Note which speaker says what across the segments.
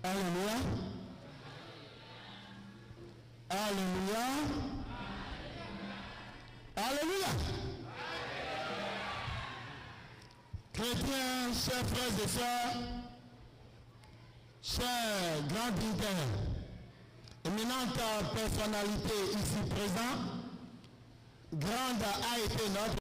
Speaker 1: Alléluia. Alléluia. Alléluia. Chrétiens, chers frères et sœurs, chers grands dignitaires, éminente personnalité ici présent, grande a été notre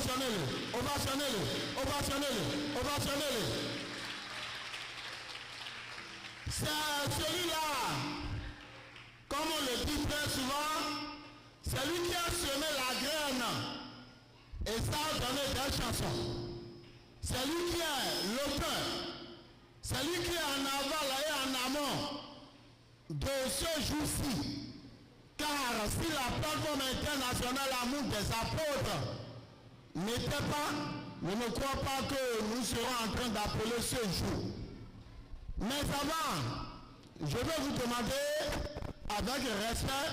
Speaker 1: ovationnez-le. C'est celui-là, comme on le dit très souvent, c'est lui qui a semé la graine et ça a donné des chansons. C'est lui qui est l'auteur, c'est lui qui est en aval et en amont de ce jour-ci. Car si la plateforme internationale Amour des apôtres n'était pas, je ne crois pas que nous serons en train d'appeler ce jour. Mais avant, je vais vous demander, avec respect,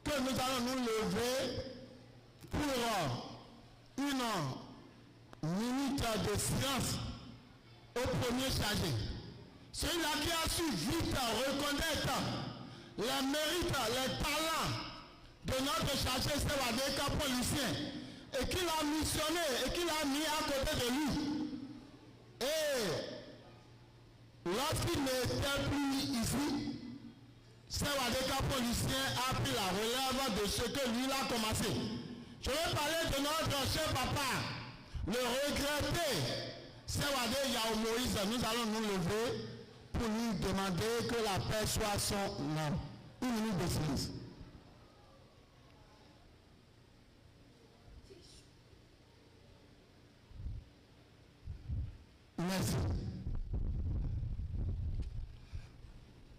Speaker 1: que nous allons nous lever pour une minute de silence au premier chargé. Celui-là qui a su vite reconnaître les mérites, les talents de notre chargé Sewadeka policier et qu'il a missionné et qu'il a mis à côté de lui. Et lorsqu'il n'était plus ici, Sewadeka policier a pris la relève de ce que lui a commencé. Je vais parler de notre cher papa, le regretté Sewade Yao Moïse. Nous allons nous lever pour lui demander que la paix soit son nom. Une minute de silence. Merci.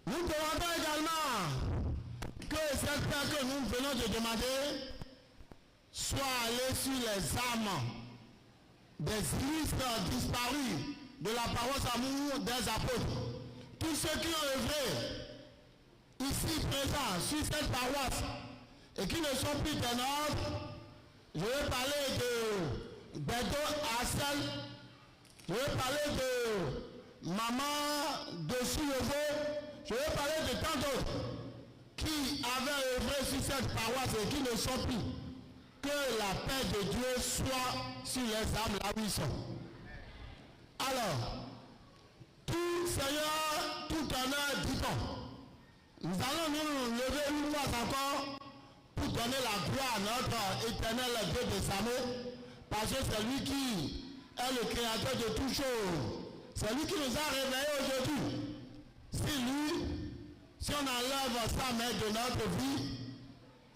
Speaker 1: Nous demandons également que cette paix que nous venons de demander soit allée sur les âmes des illustres disparus de la paroisse Amour des apôtres. Tous ceux qui ont œuvré ici présents sur cette paroisse et qui ne sont plus des nôtres, je vais parler de Beto Assel, je vais parler de Maman de Soulevo, je vais parler de tant d'autres qui avaient œuvré sur cette paroisse et qui ne sont plus. Que la paix de Dieu soit sur les âmes là où ils sont. Alors, tout Seigneur, tout honneur, dit-on. Nous allons nous lever une fois encore pour donner la gloire à notre éternel Dieu des armées, parce que c'est lui qui est le créateur de toutes choses. C'est lui qui nous a réveillés aujourd'hui. Si on enlève sa main de notre vie,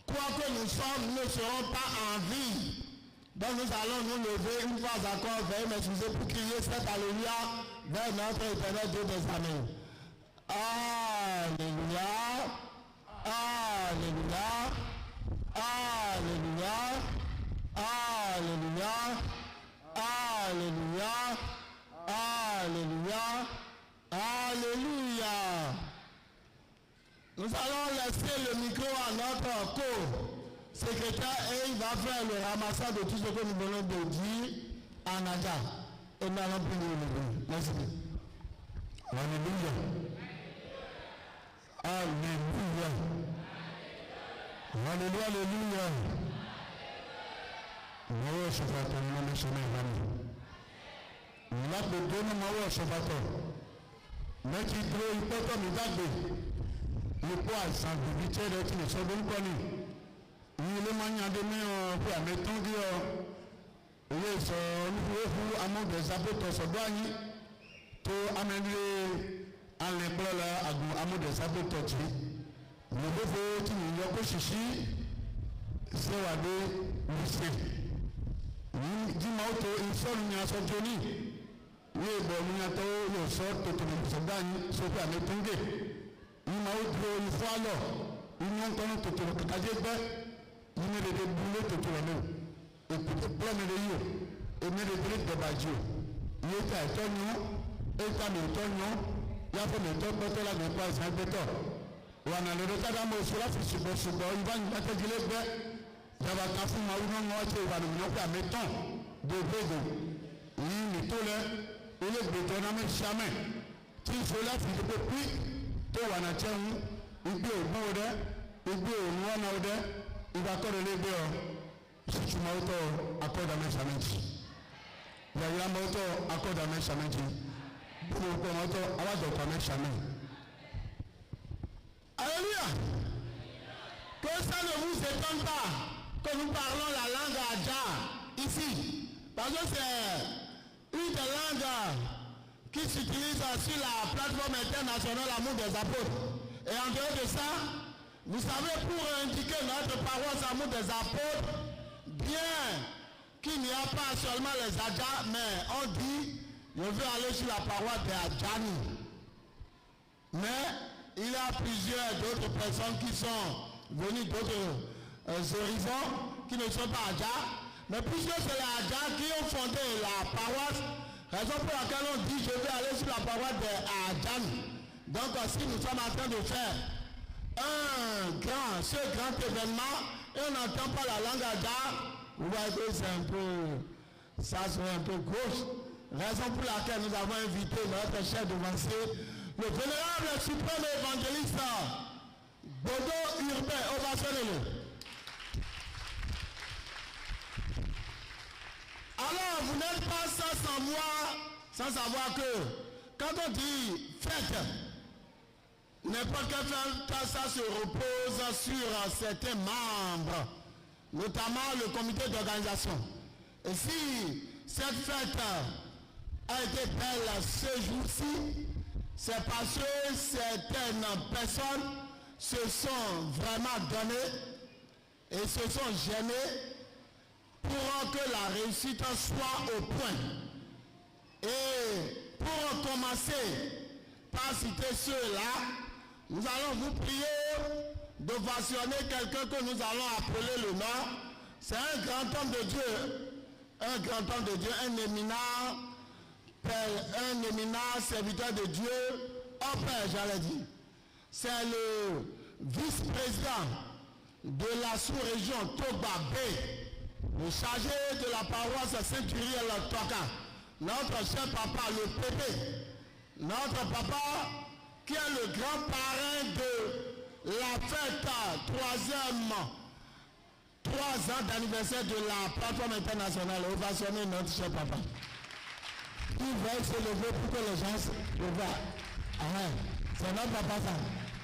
Speaker 1: quoi que nous sommes, nous ne serons pas en vie. Donc nous allons nous lever une fois encore, veuillez m'excuser pour crier cet alléluia vers notre éternel Dieu des armées. Alléluia, alléluia, alléluia, alléluia, alléluia, alléluia, alléluia. Nous allons laisser le micro à notre co-secrétaire et il va faire le ramassage de tout ce que nous venons de dire en Naja. Et nous allons prier le Merci. Alléluia. Alléluia. Alléluia. Alléluia. Mawe shofato nime shame vani. Nilap de dono mawe shofato. Meki dro ipoto midagbe. Ipo àìsàn bìbìtẹ́ rẹ̀ ti lè sọ bí ń kọ́ ni. Ìyí ló máa ń yan dé mìíràn pé àmì tán bí ọ. Owó ìsọ olúfúwéfú amúdẹ̀sábòtọ̀ sọ̀dọ̀ àyín tó amẹ́lẹ́ alẹ́kpọ́lá àgùn amúdẹ̀sábòtọ̀ tì. Ìyókòfó tí mi yọ kó ṣìṣí ṣéwàdé nìṣe. Jíma ó tó ìfọ́nù ní aṣojú ní. Ní ìbọ̀ ní atọ́ yóò sọ tòtòrò sọ̀dọ̀ àyín sókè àmì tó ń gè. Ìmọ̀ ó dúró ifọ̀ àlọ́ ìmọ̀ nkọ́nù tòtòrò kàkàdé gbẹ́ ìmọ̀ èdè búlé tòtòrò lò èkúté pọ́nmẹ́lẹ́ yìí o èmi èdè bílé dọ̀bàjì o iye tí a ìtọ́ yàn éka mi ìtọ́ yàn yàtọ̀ mi ìtọ́ gbẹ́tọ́ la mi kọ́ àìsàn gbẹ́tọ̀ wàhánà lórí kájà mọ̀ oṣù láti ṣùgbọ́n ìbá yìí látẹ̀gílé gbẹ́ yàrá kan fún ma wúná wọn ṣe ìwà nìyẹn pé àmì tán dòdòdò yìí nìtó lẹ ilé gbètò náà mi ṣàmẹ̀ tí ìṣó láti ìdìbò pí tó wà nà kyɛn igbe ògùn wo dɛ igbe ònùwọ́nà wo dɛ ìgbàkọ́rọ̀ lé gbé ọ sísúmọ́tò akọ́dàmẹ́ sàmẹ́jì yàyàmọ́tò akọ́dàmẹ́ sàmẹ́jì bùnùkọ́mọ́tò alájọpọ̀mẹ́ sàmẹ́. Alléluia. Que ça ne vous étonne pas que nous parlons la langue Adja ici, parce que c'est une des langues qui s'utilise sur la plateforme internationale Amour des Apôtres. Et en dehors de ça, vous savez, pour indiquer notre paroisse Amour des Apôtres, bien qu'il n'y a pas seulement les Adja, mais on dit, je veux aller sur la paroisse des Adjani. Mais il y a plusieurs d'autres personnes qui sont venues d'autres horizons, qui ne sont pas Adja. Mais puisque c'est les Adja qui ont fondé la paroisse, raison pour laquelle on dit je vais aller sur la paroisse de Adjan. Donc si nous sommes en train de faire ce grand événement et on n'entend pas la langue Adja, vous voyez que c'est un peu, ça serait un peu gauche. Raison pour laquelle nous avons invité notre chef devancier, le vénérable suprême évangéliste Bodo Urbain, ovationnez-le. Alors, vous n'êtes pas sans savoir que quand on dit fête, n'importe quelle fête, ça se repose sur certains membres, notamment le comité d'organisation. Et si cette fête a été belle ce jour-ci, c'est parce que certaines personnes se sont vraiment données et se sont gênées pour que la réussite soit au point. Et pour commencer par citer ceux-là, nous allons vous prier d'ovationner quelqu'un que nous allons appeler le nom. C'est un grand homme de Dieu, un éminent serviteur de Dieu, au Père, j'allais dire. C'est le vice-président de la sous-région Toba B, le chargé de la paroisse Saint-Uriel Toka, notre cher papa, le Pépé, notre papa qui est le grand parrain de la fête 3 ans d'anniversaire de la plateforme internationale. Ovationner notre cher papa. Il va se lever pour que les gens se voient. C'est notre papa ça.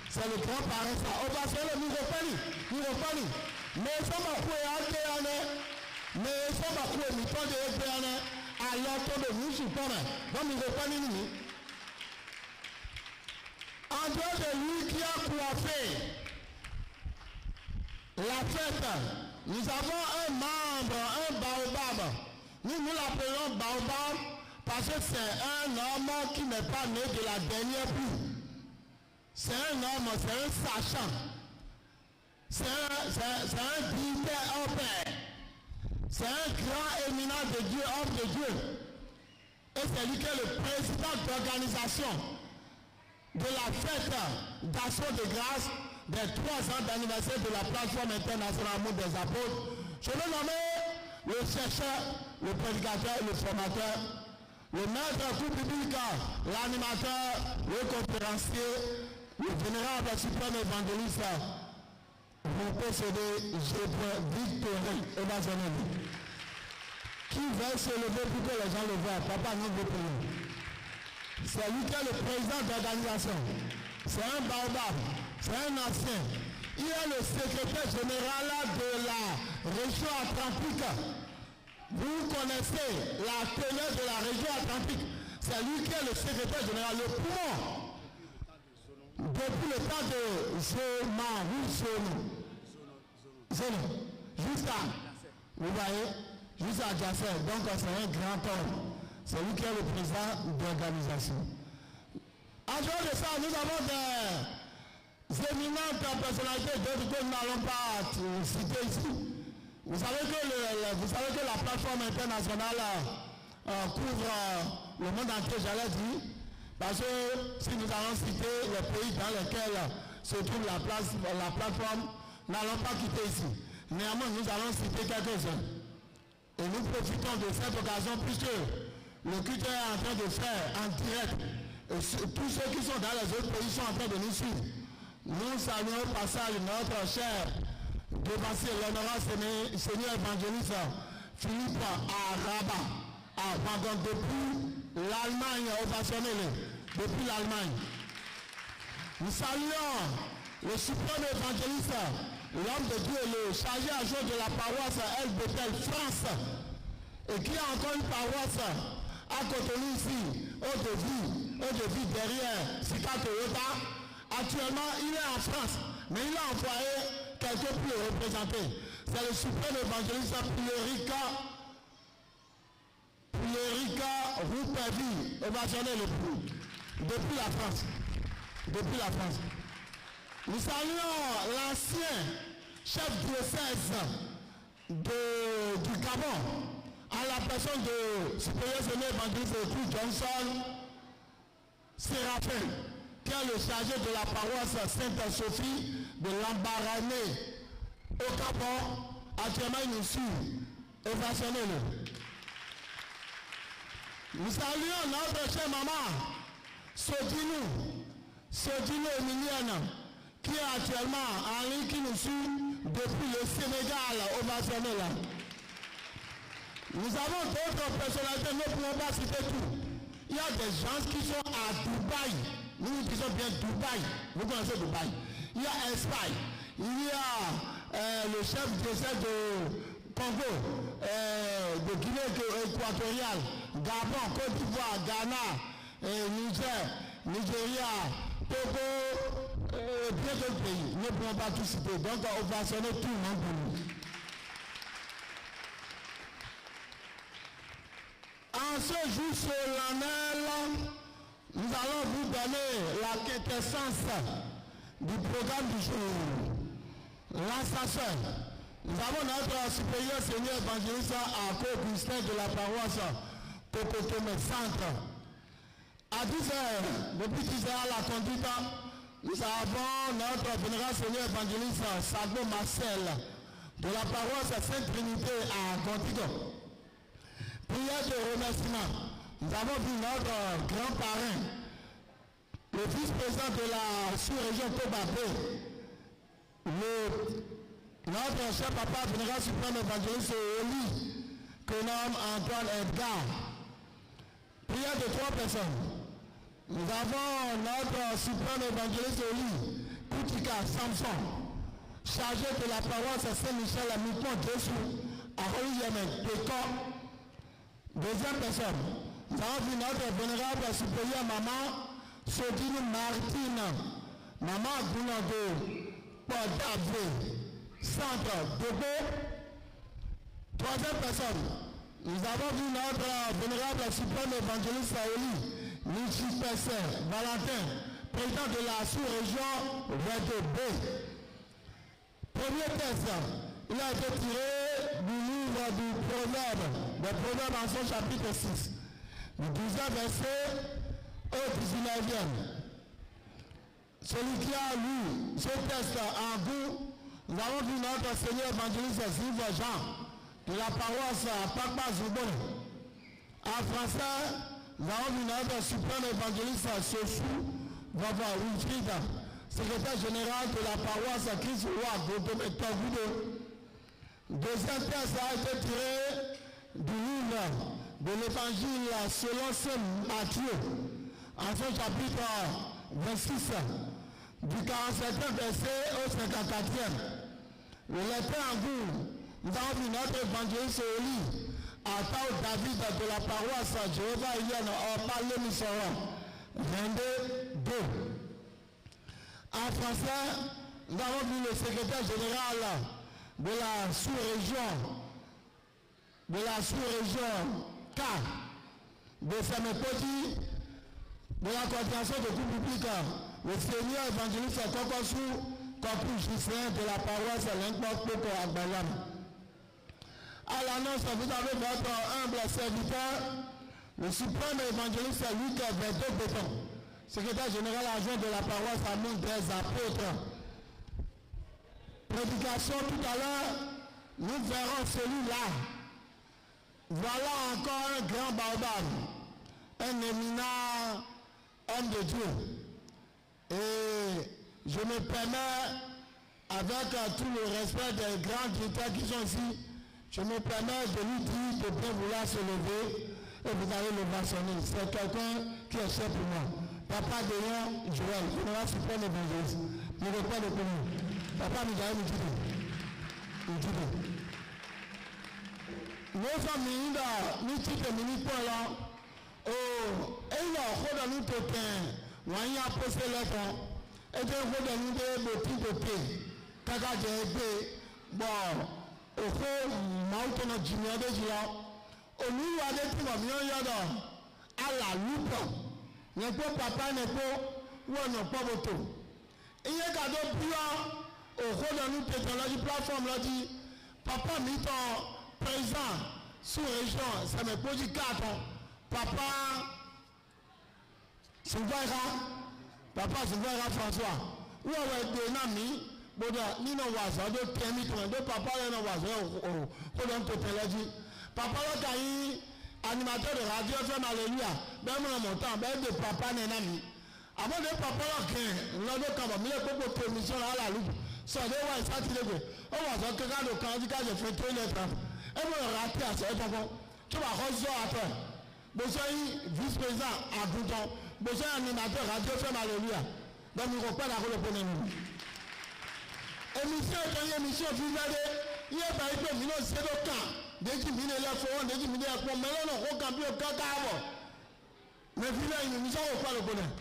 Speaker 1: C'est le grand parrain ça. Ovationner, nous reprenons. Mais ça m'a fait mais ça va couper mi temps de ébréane alors que nous supportons donc nous reprenons nous en dehors de lui qui a coiffé la fête, nous avons un membre, un baobab. Nous l'appelons baobab parce que c'est un homme qui n'est pas né de la dernière pluie. C'est un homme, c'est un sachant, c'est un dignitaire au Père. C'est un grand éminent de Dieu, homme de Dieu. Et c'est lui qui est le président d'organisation de la fête d'action de grâce des 3 ans d'anniversaire de la plateforme internationale Amour des apôtres, je vais nommer le chercheur, le prédicateur, le formateur, le maître tout public, l'animateur, le conférencier, le vénérable suprême évangéliste, vous possédez Victorine Evazonel, qui veut se lever pour que les gens le voient. Papa, nous vous prions. C'est lui qui est le président de l'organisation. C'est un baobab, c'est un ancien. Il est le secrétaire général de la région atlantique. Vous connaissez la teneur de la région atlantique. C'est lui qui est le secrétaire général, le poumon. Depuis le temps de Zono, jusqu'à, vous voyez, jusqu'à Jasser. Donc c'est un grand homme. C'est lui qui est le président d'organisation. En dehors de ça, nous avons des éminentes personnalités d'autres que nous n'allons pas citer ici. Vous savez que la plateforme internationale couvre le monde entier, j'allais dire, parce que si nous allons citer les pays dans lesquels se trouve la plateforme, nous n'allons pas quitter ici. Néanmoins, nous allons citer quelques-uns. Et nous profitons de cette occasion puisque le culte est en train de faire en direct. Et tous ceux qui sont dans les autres pays sont en train de nous suivre. Nous saluons au passage notre cher devancier, l'honorable Seigneur évangéliste Philippe Araba, depuis l'Allemagne, depuis l'Allemagne. Nous saluons le suprême évangéliste, l'homme de Dieu, le chargé adjoint de la paroisse El Bethel France, et qui a encore une paroisse à Cotonou ici, Eau-de-Vie, derrière Sika Toyota. Actuellement, il est en France, mais il a envoyé quelqu'un pour le représenter. C'est le suprême évangéliste Prierica Roupervi, évangéliste le plus, depuis la France. Nous saluons l'ancien chef diocèse du Gabon, à la personne de supérieur seigneur évangéliste Johnson Séraphin, qui est le chargé de la paroisse Sainte-Sophie de l'Ambarané au Gabon. Actuellement, il nous suit. Évangéliste. Nous saluons notre chère maman, Sodino Emilienne, qui est actuellement en ligne, qui nous suit depuis le Sénégal au Barcelone. Nous avons d'autres personnalités, nous ne pouvons pas citer tout. Il y a des gens qui sont à Dubaï. Nous disons bien Dubaï. Vous connaissez Dubaï. Il y a Espagne. Il y a le chef diocèse de Congo, de Guinée équatoriale, Gabon, Côte d'Ivoire, Ghana, Nigeria, Togo, bien d'autres pays. Nous ne pouvons pas tout citer. Donc on va sonner tout le monde pour nous. En ce jour solennel, nous allons vous donner la quintessence du programme du jour. L'ascension. Nous avons notre supérieur seigneur évangéliste à Augustin de la paroisse Tokotome Centre. À 10h, depuis 10h à la conduite, nous avons notre vénérable seigneur évangéliste Sagbo Marcel de la paroisse Sainte-Trinité à Gontigo. Prière de remerciement. Nous avons vu notre grand parrain, le vice-président de la sous-région Tobabé, notre cher papa vénéral suprême évangéliste Oli, que nomme Antoine Edgar. Prière de 3 personnes. Nous avons notre suprême évangéliste Oli, Koutika Samson, chargé de la paroisse Saint-Michel à Mipon-Dessous, à Roli-Yemen, Pécor. Deuxième personne, nous avons vu notre vénérable supérieur maman Sodine Martine, maman Gounando, Port-d'Abré, Centre Dogo. Troisième personne, nous avons vu notre vénérable suprême évangéliste Saoli, Michi Pesser, Valentin, président de la sous-région Redo B. Premier texte, il a été tiré du livre du Proverbe, des Proverbes en son chapitre 6, du 12e verset au 19e. Celui qui a lu ce texte en goût, nous avons vu notre Seigneur évangéliste Sylvain Jean de la paroisse à Pakpa-Zoubon. En français, nous avons vu notre suprême évangéliste Sossou Vava Wilfried, secrétaire général de la paroisse à Christ-Roi de Togudo. Deuxième texte a été tiré du livre de l'évangile selon saint Matthieu, en son chapitre 26, du 47e verset au 54e. Le lecteur en goût, nous avons vu notre évangéliste au lit, à Tao David de la paroisse Jéhovah Yen, en Palais-Missora, 22. En français, nous avons vu le secrétaire général de la sous-région K de Samepoti, de la coordination de tout public, le Seigneur évangéliste Kokosou, Kokou Gislain de la paroisse Linkpok à Balam. À l'annonce, vous avez votre humble serviteur, le suprême évangéliste Luc Verdeau Béton, secrétaire général adjoint de la paroisse Amour des Apôtres. Prédication tout à l'heure, nous verrons celui-là. Voilà encore un grand baobab, un éminent homme de Dieu. Et je me permets, avec tout le respect des grands dignitaires qui sont ici, je me permets de lui dire de bien vouloir se lever et vous allez le mentionner. C'est quelqu'un qui est cher pour moi. Papa Déon Joël, il va se prendre l'évangéliste. Il ne veut pas le connaître. Papa Mijaël Mujibé. Nos familles, nous titres minutes pour là. Oh, et là, on a nous toquin. On a posé les temps. Et puis on a nous des petits côtés. Kaka j'ai bon. Au fond, Mauton a Jimmy de Gia. Au milieu de tout le monde, à la loupe. N'est pas papa, n'est pas, ou non pas votre. Et il y a un cadeau plus au fond de nous, technologie plateforme, l'a dit, papa, mis ton président, sous-région, ça me pose 4 ans. Papa, c'est papa, c'est François. Où est-ce que tu as mis? Boda ni no wazo do temi to do papa le no wazo o don to teleji papa lo kai animateur de radio FM Alléluia be mo montant be de papa ne na mi abo de papa lo ken lo do kan ba mi le popo to émission la la lu so de wa Saturday go o wazo ke ka do kan di ka je fe to le tra e mo raté a se papa to ba ko zo ato bo so yi vice président aguntan bo so animateur radio FM Alléluia donc mi ko pa la ko le pone mi émission est une émission vivante. Il y a pas eu de minutes, c'est le cas. Dès qu'il vient là, il faut des minutes. Mais là, on campe au caca. Mais vivant une émission, on parle au bonheur.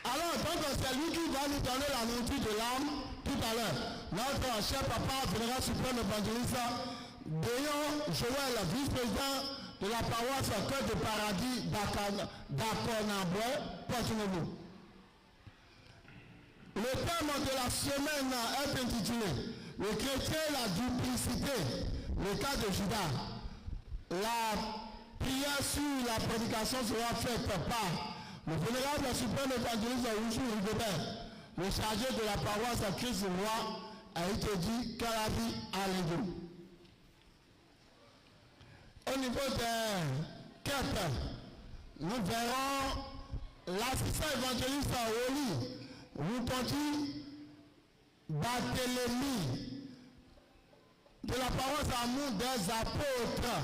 Speaker 1: Alors, donc, c'est lui qui va nous donner la nourriture de l'âme tout à l'heure. Notre cher papa, général suprême évangéliste, Déon Joël, vice-président de la paroisse Cœur de Paradis d'Aconaboué, Porto-Novo. Le thème de la semaine est intitulé le chrétien, la duplicité, le cas de Judas. La prière sur la prédication sera faite par le vénérable suprême évangéliste Oujou Rigobert, le chargé de la paroisse à Christ-Roi, a été dit Calabi Alléluia. Au niveau des quêtes, nous verrons l'assistant évangéliste Oli. Ruponti Barthélemy de la paroisse Amour des Apôtres.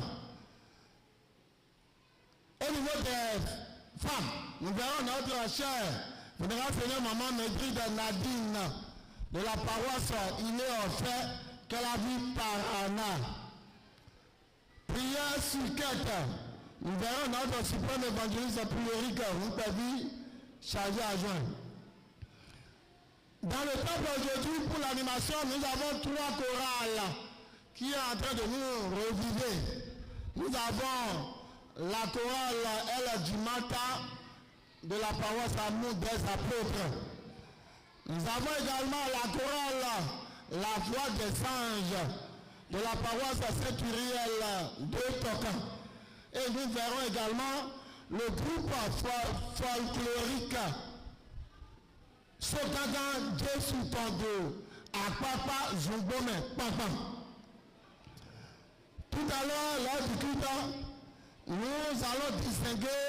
Speaker 1: Au niveau des femmes, nous verrons notre chère vénérable Seigneur Maman Maigri de Nadine de la paroisse Il est offert qu'elle a vu par Anna. Prière sur quête. Nous verrons notre suprême évangéliste Priorique Rupavi chargé à joindre. Dans le temple aujourd'hui, pour l'animation, nous avons 3 chorales qui est en train de nous reviver. Nous avons la chorale El Jumata de la paroisse Amour des Apôtres. Nous avons également la chorale La Voix des Anges de la paroisse Saint-Uriel de Tocan. Et nous verrons également le groupe folklorique Sokagan Jesu Tondo Akpapa Zumbome Papa. Tout à l'heure, lors du culte, nous allons distinguer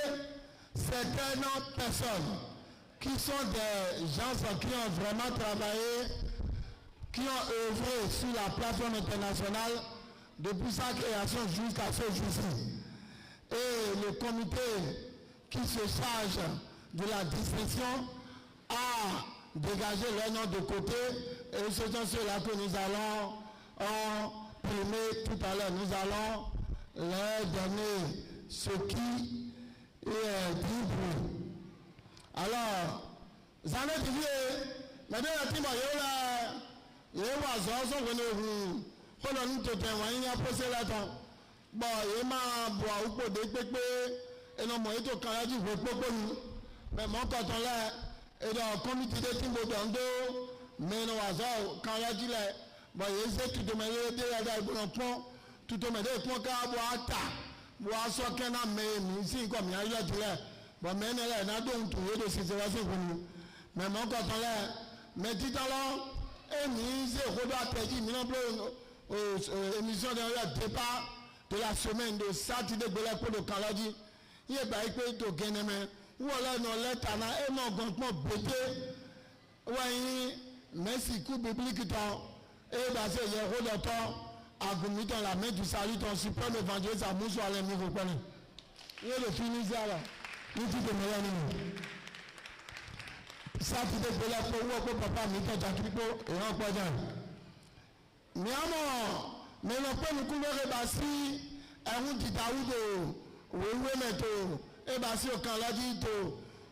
Speaker 1: certaines personnes qui sont des gens qui ont vraiment travaillé, qui ont œuvré sur la plateforme internationale depuis sa création jusqu'à ce jour-ci. Et le comité qui se charge de la distinction a dégagé leur nom de côté et ce sont ceux-là que nous allons primer tout à l'heure. Nous allons leur donner ce qui est libre. Alors, vous allez dire, maintenant, la team il y a un il y a posé la temps. Bon, il y a un bois ou pour des pépés, et non, moi, il y a un canadien qui veut pas nous. Mais mon canton là, et dans le comité de team de Dondo, mais non, canadien là, bon, il y a tout de même, il y a des bons tout de même, il y a un bois ta, bois soit qu'un homme, mais ici, comme il y a eu là, bon, mais il y a donc tout de situation pour nous. Mais mon canton là, mais dit alors, et nous, c'est Robert Petit, nous avons émission de départ de la semaine de Saturday de la Côte de Canadi. Il y a pas été de Guénémen. Ou alors, nous avons l'étana et nous avons bété. Oui, merci, coup biblique, et basé, il y a un rôle à Goumi dans la main du salut, ton suprême évangéliste à Moussou à l'ennemi, vous connaissez. Il y a le finisseur là. Nous disons de meilleur numéro. Saturday de la Côte de Papa, Mito, Jakipo, et un quadran. Mais non pas nous couvrir Bassi, un outil d'Aoudo, ou Wemeto, et Bassi au Canadito,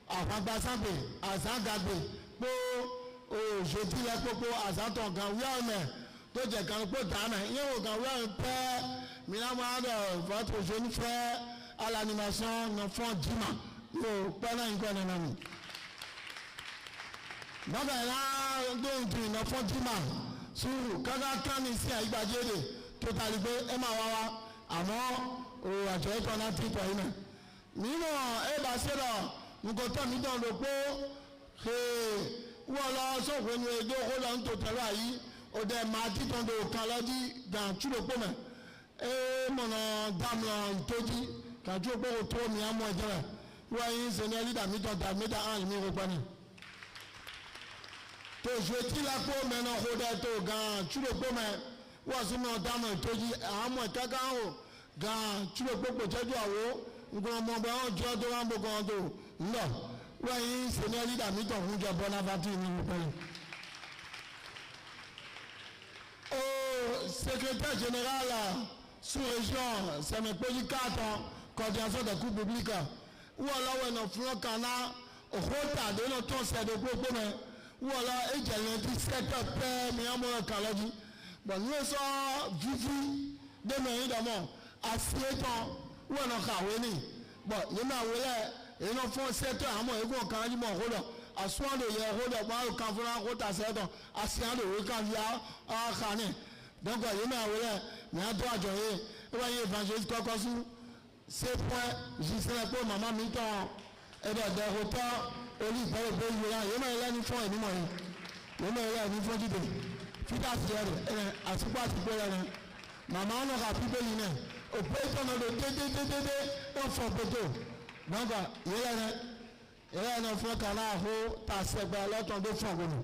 Speaker 1: à Fantasambe, à Zangabé, pour jeudi la Coco, à Zanton, Gawame, d'autres Ganpo Dame, et au Gawame Père, Minamade, votre jeune frère, à l'animation, l'enfant Dima, pendant une bonne année. Donc là, donc l'enfant Dima, sur Kagakan ici à Ibadjede, totalité Emawawa, avant, au Adjoint qu'on a pris pour lui-même. Nous, c'est là, nous comptons mis dans le pot, ou alors, si on veut nous aider, on va tout à l'heure, au démarti, on doit caladi dans tout le pot. Et mon dame, il te dit, quand tu peux retourner à moi, oui, c'est une élite à mis dans ta médaille en numéro pas. To jeudi la ko me no hoda to gan chulo ko me wa su no da mo to ji amo kaka o gan chulo popo jeju awo ngon mo ba o jo do wa mo gan do no wa yin se ne leader mi to fun jo Bonaventure ni pe o secrétaire général sous région c'est me petit 4 coordination de coupe publique ou alors no fun kana o hota de no ton se de popo me voilà et j'ai dit c'est père mais à moi Canadi bon nous sommes vivi de mes évidemment assied temps ou on a kawé bon il m'a wélé et non font 7 ans à moi et bon Canadi mon rôle à soin de hier rôle moi au canfra route à 7 ans assied de canvia à Khané donc il m'a wélé mais à droit joyeux et voyez évangéliste Kokosu c'est point j'y serai pour maman mi-temps et de repas oli bẹ̀rẹ̀ bẹ̀rẹ̀ yìí yẹn máa yẹ ní fún ẹ̀ nímọ̀ yẹn yẹn máa yẹ ní fún jíde fídà sí ẹ̀ ẹ̀ àsìkò àsìkò yẹn ni màmá ọ̀nà kà fi bẹ́ẹ̀ yìí nẹ̀ òpè ìtọ́nà ló dédédédé wọ́n fọ̀ pẹ̀tọ́ gbọ́ngà yẹn náà fún kàná àhó tà sẹ́gbẹ́ lọ́tọ̀ tó fọ̀ gbọ́nà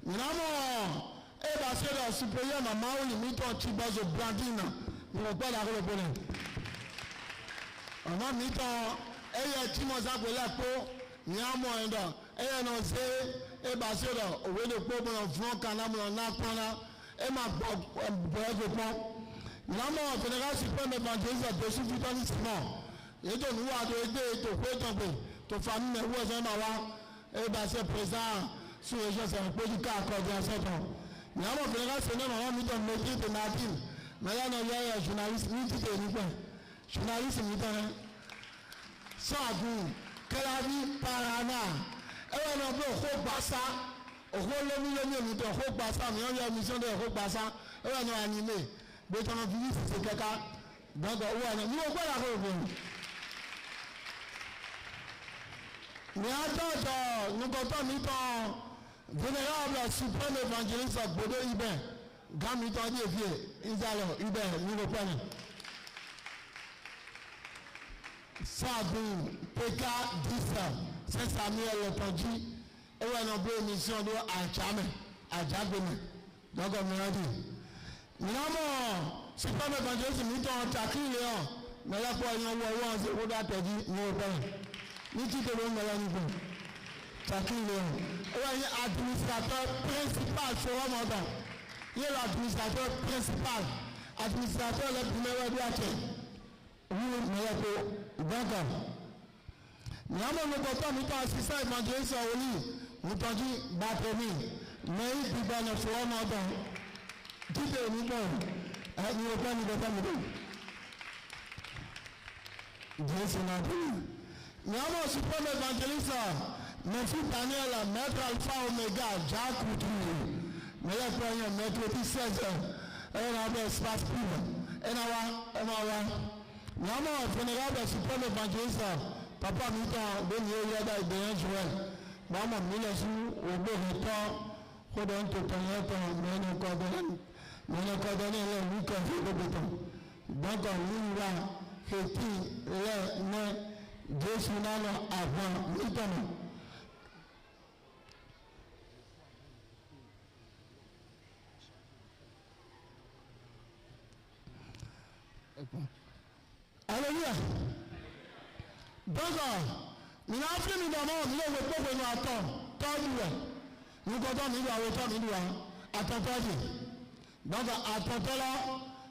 Speaker 1: nyinamọ̀ ẹ̀ bá ṣe lọ superior màmá òní mi tọ́ ti bọ́ so brandina ní ọ̀pẹ́ làkúrò bọ́lẹ̀ ọ̀nà mi tọ́ ẹ̀yẹ tí mo sábò lẹ́kọ̀ọ́ nyamọ ẹdọ ẹyẹ náà ṣe ẹ bá ṣe lọ òwe lè kó bọlọ fún kaná bọlọ náà pọnà ẹ máa bọ ẹgbẹ pọ nyamọ federal supreme evangelist of the fitani simon ètò ìwà tó ẹgbẹ ètò pé tọpẹ tó fa mímẹ wọ ẹsẹ máa wá ẹ bá ṣe president sún ẹṣẹ sẹwọn péjú káàkiri ọsẹ tán nyamọ federal supreme mama mi tọ méjì tó náà dín mẹlẹ náà yẹ ẹ journalist ní títẹ nípẹ journalist mi tán ẹ sọ àgùn kẹlẹ́bí parana ẹ̀rọ náà bí òkú gbàsá òkú lómìlómì èmi tó òkú gbàsá mi ọ̀yọ́ mi sọ́dọ̀ òkú gbàsá ẹ̀rọ náà wà nílé gbẹ̀tọ̀ náà fi ní ìsìsì kẹ́kẹ́ gbọ́dọ̀ owó ẹ̀nà ní ọgbọ́n àkókò òkú Mais attends, nous comptons mi-temps. Vénérable suprême évangéliste Bodo Hubert. Grand mi-temps dit vieux. Isalo Hubert, nous reprenons. Sabou, PK 10, Saint-Samuel Letonji. Et on a une émission de Adjabeme. Donc on me l'a dit. Maintenant, suprême évangéliste mi-temps, Taki Léon. Mais là, pour y avoir un zéro d'atelier, nous reprenons. Nous quittons le monde à niveau. Taki Léon. Il y a l'administrateur principal sur le monde. Il y a l'administrateur principal. Administrateur le premier droitier. Oui, mais d'accord. Nous avons assistant évangéliste au lit. Nous avons dit Barthélemy. Mais il dit dans le forum monde. Dites-le, nous avons. Nous reprenons. Dieu c'est notre. Nous avons suprême évangéliste. Merci Daniel, maître Alpha Omega, Jacques Couture. Mais là, pour mercredi 16h, on a un espace privé. On a un vénérable suprême évangéliste, Papa Mitan, Bénier Yada et Bénin Joël. Maman, Milesou, au beau retour, Rodon Totonato, mais nous coordonnons les 8 ans de béton. Donc, on va retirer les 2 finales avant 8 ans. Alléluia. Donc, nous avons fait nous avons nous le pauvre nous attend. Nous comptons nous attends donc attends là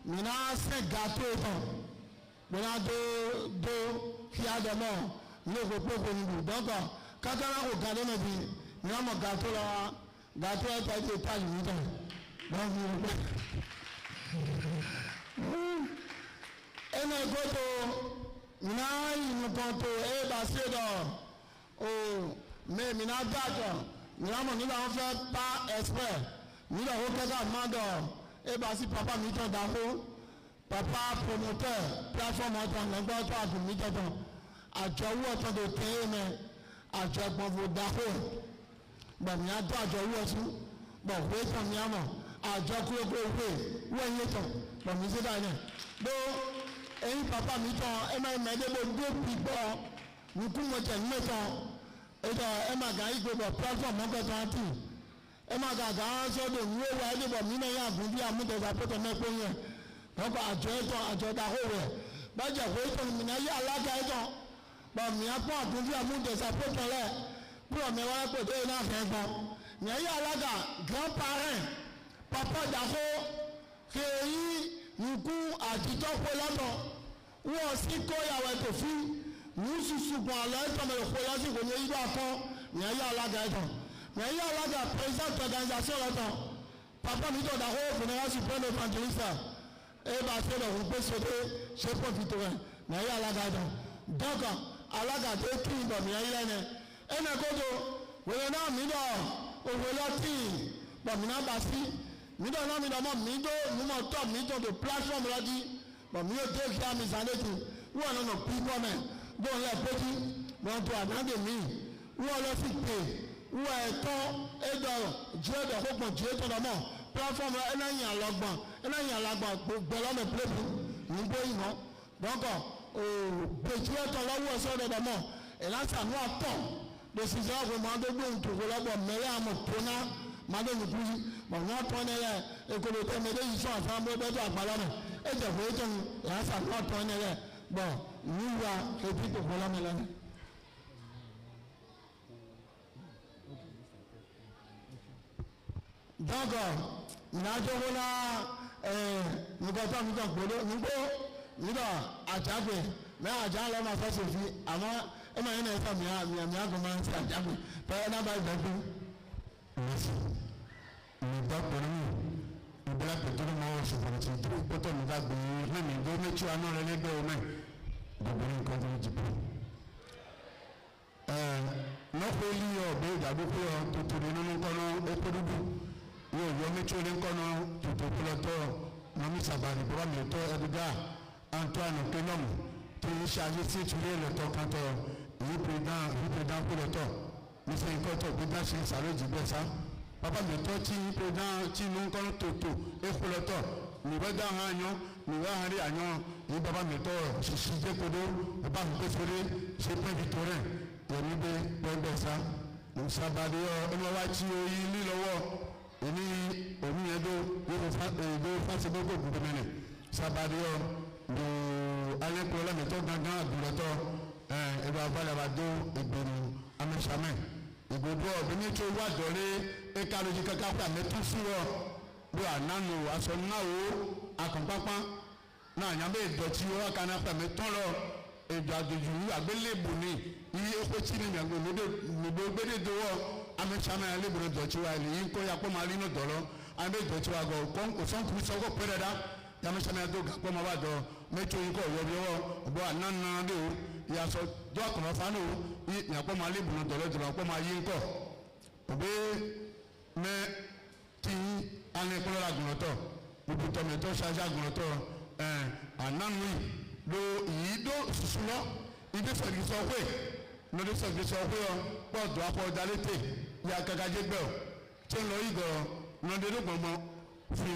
Speaker 1: nous avons 5 gâteaux nous avons deux qui a de mort nous le pauvre nous donc quand on a regardé nos vies nous avons un gâteau là gâteau est à États-Unis donc et nous goto mina nous comptons et basé dans mais mina d'accord nous avons fait pas exprès nous avons fait un mandat et basé papa miton d'afro papa promoteur plateforme en l'endroit toi de miton à Jaou autant de terrain mais à Jaou vous d'afro bon mina toi Jaou aussi bon oui comme miama à Jaou où est bon monsieur Daniel donc et papa miton et m'a aidé beaucoup people nous pouvons te mettre et m'a gagné de plateforme mon garantie et m'a gagné de nous ouais de mina ya gundi amu de apôtres mais pour rien donc à d'arrêt bah j'ai fait mina ya la gaïdon bah mina pas gundi amu de apôtres là pour me voir côté na rien bon mina ya la grand parrain papa d'arrêt qui nous court à Tito pour l'autre ou aussi quand il y a un défi nous sous pour aller comme le collage qu'on est ici encore mais il y a la gagne mais il y a la présidente d'organisation là-dedans papa nous donne d'arrêt vénéral suprême évangéliste et bah c'est le groupe sauté chez Profitorin mais il y a la gagne donc à la gagne qui va mais il y a et mais quand on a mis dans au relati bon mina basi mido na mido mo mido nous montons mido de plateforme là dit bon mieux deux qui a mis en étude ou on a plus même bon les petits bon toi dans des mi ou on le fait ou est et dans Dieu de repos Dieu ton amour plateforme là et y a l'agban belo me plus nous boy non donc Dieu ton là où sort de maman et là ça nous attend de ces heures vraiment de bon tout là bon mais là mon pona madame nous plus bon nous attendons là et que le thème ils sont ensemble de à parler et de voir là ça nous attend là bon nous va répéter pour là mais là donc nous avons là nous comptons nous à Djabé mais à Djabé on a fait ceci avant et maintenant ça m'a commencé à Djabé parce qu'on a pas de merci nous d'accord nous bla peut-être moi je vais te dire peut-être nous avons même deux métiers à nous les deux mais de bien continuer du coup non faut lire bien d'abord pour tout le monde qu'on est pour nous yo métier les qu'on tout pour le temps Mami Sabani pour Edgar Antoine Kenom pour charger situer le temps canteur président pour le temps. Mais c'est encore le président chez Salé du Bessa. Papa de toi, président, tu nous connais Toto, et pour le temps. Nous va dans un an, nous va aller à Nyon, et papa de toi, je suis décodo, papa de Pessolé, j'ai pas Victorin, et nous de Bessa. Nous savons que nous avons dit qu'il y a des gens qui ont été Sabadio, nous allons pour la méthode d'un grand et va avoir la vado et bon à mes chamins. Et vous devez venir tu vois donner et car le caca mais tout sur le nano à son nao à compagnon. Non, il y a des dotios à canapé mais ton là et doit de jouer à belle bonnet. Il est petit mais nous devons dehors à mes chamins à libre dotio à l'île qu'il y a comme Alino Dolo. À mes dotio à go comme au centre où ça va pédala. Yameshamia do gakoma wado mecho yiko yobiwo bo anana do yaso do akono fanu yi yakoma lebu no dolo dolo akoma yinko obe me ti ane ko la gunoto bubu to me to shaja gunoto ananu do yi do susulo ibe so di so pe no de so di so pe o po do apo dalete ya kakaje gbe o ti lo igo no de do gbongbon fún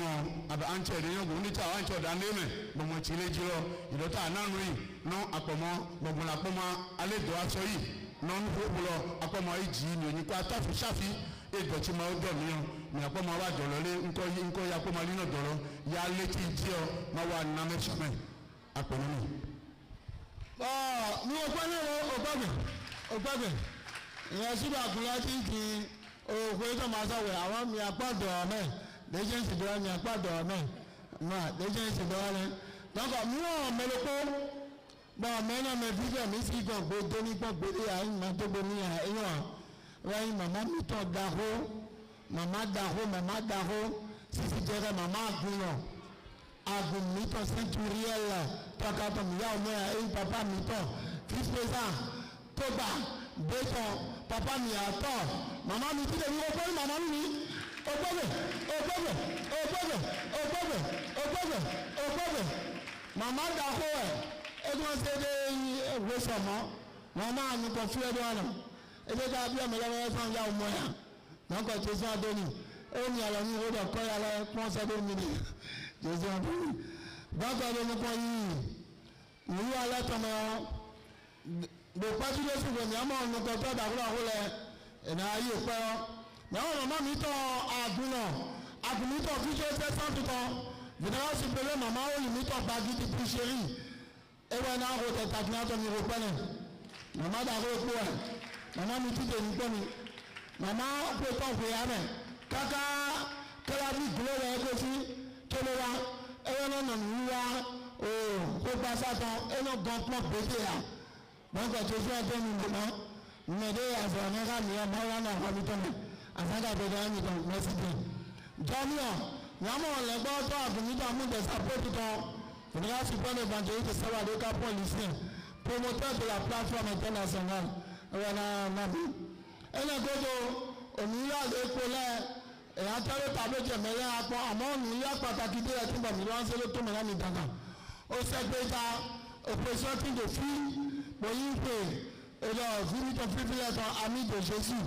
Speaker 1: àbẹ àǹtí ẹ̀dẹ̀ yẹn gbòó níta àǹtí ọ̀dà ńlẹ́mẹ̀ gbọ̀ngàn tí ilé jírọ ìdọ́tà ànánu yìí ná àpọ̀mọ́ gbọ̀ngàn àpọ̀mọ́ àlejò aṣọ yìí ná ń fowó lọ àpọ̀mọ́ ìjì ní òyìnbó àtàfù ṣáfi ìdọ̀tí máa ń dọ̀ mìíràn ní àpọ̀mọ́ wa dọ̀lọ́ lé ńkọ́ ya àpọ̀mọ́ alínà dọ̀lọ́ ya létí ìjì ọ máa wà nà mẹ́sàmẹ́ àpọ̀mọ́ náà.
Speaker 2: mi ò pẹ́ ní ògbàgbẹ̀ ìyẹn síbà kúlẹ̀ tí kì í òkú tó máa sọ̀wẹ̀ àwọn mi àpọ̀dọ̀ mẹ́ lẹ́jẹ̀ ń ṣèdọ́wọ́ mi àpọ̀dọ̀ mẹ́ lẹ́jẹ̀ ń ṣèdọ́wọ́ rẹ̀ lọ́kọ̀ mìíràn mẹ́lẹ́kọ́ bọ́ mẹ́rin mi fífẹ́ mi sí gan gbogbo nípa gbèrè àyìn máa tó gbé ní àyìn wáyé màmá mi tọ̀ dàhó màmá dàhó sisi jẹ́rẹ́ màmá àgùn mi tọ̀ sẹ́ńtúrìẹ́là tọ́katọ̀ mi yá ọmọ ẹ̀yìn papa mi tọ̀ fífẹ́sà tó gbà bẹ́tọ̀ papa mi àtọ̀ màmá mi ti lè ní ọgbọ́n màmá mi ọgbọ́gbẹ̀ màmá dàhó ẹ̀ ẹgbẹ́ ṣe dé ìwé sọ̀mọ́ màmá mi kò fi ẹ̀dọ́ àná ẹgbẹ́ ká bí ọmọ ẹlẹ́wọ̀n ẹ̀fọn ya ọmọ yà lọ́kọ̀ tó sún adóni ó ní àlọ́ ní ìwé dọ̀kọ́ yà lọ́wọ́ pọ́n sẹ́dọ̀ mi ni tó sún adóni bákan ló mú kọ́ yìí ìlú alẹ́ tọmọ gbòpẹ́ tí ló sì gbòmí àmọ́ ọ̀nà tó tọ́ dàkúrò àkúlẹ̀ ẹ̀nà ayé pẹ́ ọ́ mẹ́wọ́n màmá mi tọ́ àgùn mi tọ́ fíjọ́ sẹ́sán tuntun jìnnà sì pẹ̀lú màmá òyìn mi tọ́ gbàgídí píṣẹ́rì ewa na aho tẹta kí n atọ mi rògbẹ́ nù màmá dàgbé epo ẹ̀ màmá mi ti dè ní gbẹ́ mi màmá pé tọ́ fún ya mẹ́ kàkà kẹlẹ́ bí gbóló rẹ̀ ẹ̀ kọ́sí kéde wa ewa náà nà ní wá o kó gba sátọ ẹ̀ náà gan pọ̀ pété ya wọ́n kọ̀ tó fún ẹgbẹ́ mi nìmọ́ mmẹ̀dẹ́ àfọ̀rọ̀ ní ká mìíràn máa wà náà wà mí tọ́ mi àfẹ́dà tó dá mi tọ́ mẹ́sìtì jọ́míọ̀ nyàmọ̀ lẹ́gbọ́ tó àbùnítà mú dẹ̀sà pótù tọ́ Fondera Suprême Évangéliste Sawadoka Policien, promoteur de la plateforme internationale. Elle est au milieu de l'école et en tant que tableau de meilleur rapport, à mon milieu pataki de la tombe, il lance le tour de Midanga. Au secrétaire, au président de filles, Boyinpe, et leur vie de privilège ami de Jésus.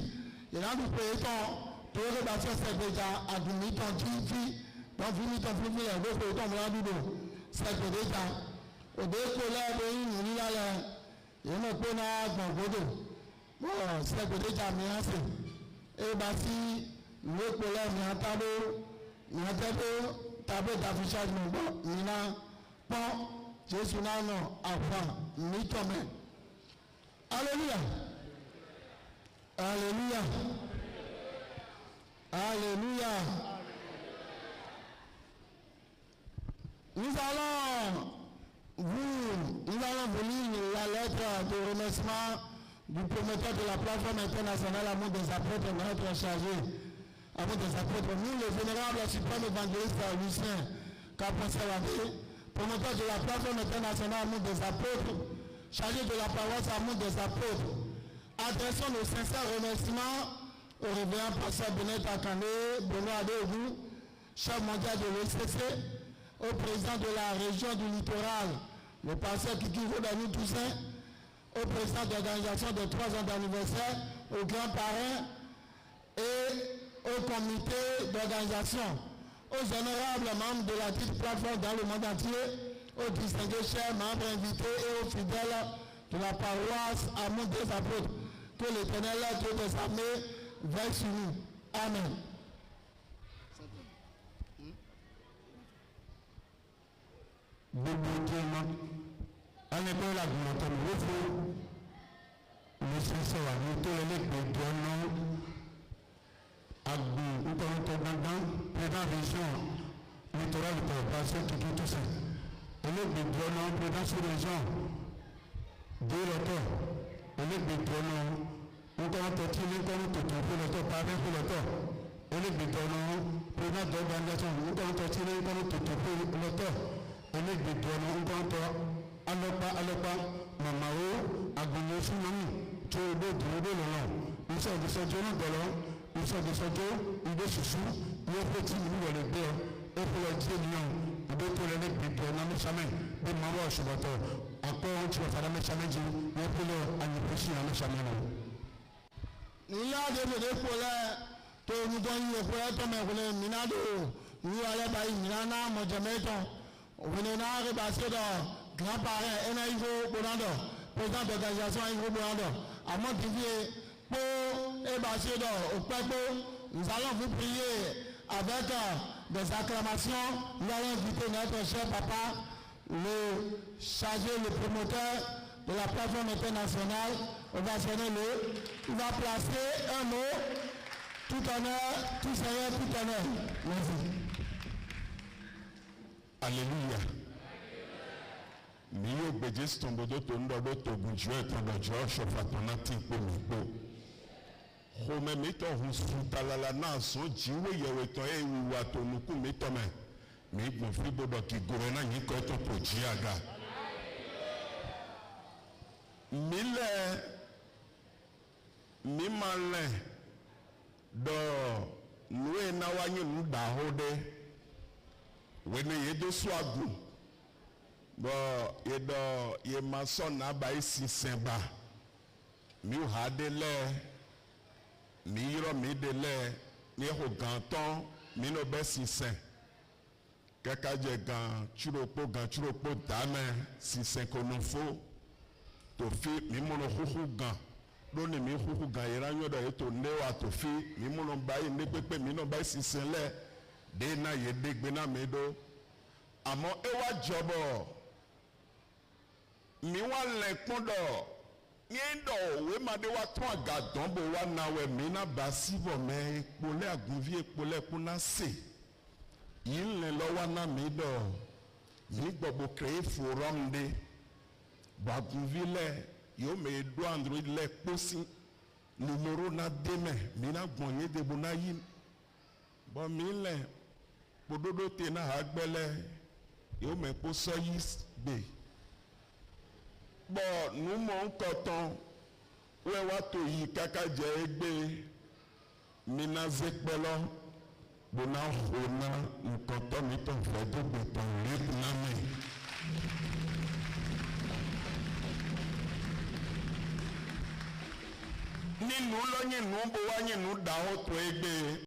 Speaker 2: Il a du président pour rebâtir secrétaire à du militant de filles, donc vie de privilège, le président de la Bible. Sẹ̀kẹ̀dẹ́ta òde kọlá ẹ̀yìn nìyí lálẹ́ ìyẹn náà pé náà gbọ̀ngbọ́dọ̀ bọ́ sẹ̀kẹ̀dẹ́ta mi á sè é bá sí ìwé kọlá mi á tábó ìyẹn tẹ́tó tábó tàbí ṣáàjú mi gbọ́ ìyẹn náà pọ́n Jésù náà nà àfà nítọ̀mẹ́ hallelujah hallelujah hallelujah. Nous allons vous lire la lettre de remerciement du promoteur de la plateforme internationale Amour des apôtres, notre chargé Amour des apôtres. Nous, le vénérable suprême évangéliste Lucien Capon-Saladé, promoteur de la plateforme internationale Amour des apôtres, chargé de la paroisse Amour des apôtres. Adressons nos sincères remerciements au révérend pasteur Benet Akane, Benoît Adéougou, chef mondial de l'OCC, au président de la région du littoral, le pasteur Kiki Rodani Toussaint, au président d'organisation de 3 ans d'anniversaire, aux grands parrains et au comité d'organisation, aux honorables membres de la dite plateforme dans le monde entier, aux distingués chers membres invités et aux fidèles de la paroisse Amour des Apôtres. Que l'Éternel, Dieu des armées, veille sur nous. Amen. Président d'organisation Yves Bonando, à Montivier, pour Ébachidor, au Peuple, nous allons vous prier avec des acclamations. Nous allons inviter notre cher papa, le chargé, le promoteur de la plateforme internationale. On va sonner le. Il va placer un mot. Tout honneur, tout seigneur, tout honneur. Merci.
Speaker 1: Alléluia. Miyo beje stombodo tondo do togunjwe tondo Joshua fatona tipo mipo. Home mito husutalala na so jiwe yewe to e wiwa to nuku mito me. Mi gbon fribo do ki governor yin ko to pojiaga. Mi male do nuwe na wanyu nuda hode. Wene yedo swagu. Bo yedo ye mason na ba isi semba mi o ha de le mi yiro mi de le ni ho ganton mi no be sisen kaka je gan churopo dame sisen konofo to fi mi mo no huhu gan do ni mi huhu gan ira nyo do e to newa to fi mi mo no ba yi ne pepe mi no ba sisen le de na ye de gbe na mi do amo e wa jobo mi wa lẹ̀kún dọ̀ yẹn dọ̀ òwe màdé wa tún àgàdàn bò wa nàwẹ̀ mí náà bá síbọ̀ mẹ́ ekpolẹ́ àgùnfí ekpolẹ́ kún náà sè yìí ń lẹ̀ lọ́wọ́ náà mi dọ̀ yìí gbọ̀gbọ̀ kéré fòrọ́m dé bọ̀ àgùnfí lẹ̀ yóò mẹ́ do android lẹ̀ kpọ́sí numero náà dé mẹ́ mí náà gbọ̀n yé debo náà yí bọ̀ mí lẹ̀ kpododo tè náà àgbẹ̀lẹ̀ yóò mẹ́ kpọ́ sọ yí gbé. Bọ̀ numọ̀ nkọ̀tàn wẹ́ wá tó yìí kaka jẹ́ ẹgbẹ́ mina zekpẹ́lọ́ bona xɔna nkɔtɔ mi tɔ fɛ do gbɛtɔ rip nami. Nínú lọ́nyìn nù bó wá nyìn nù dàwọ́ tó ẹgbẹ́.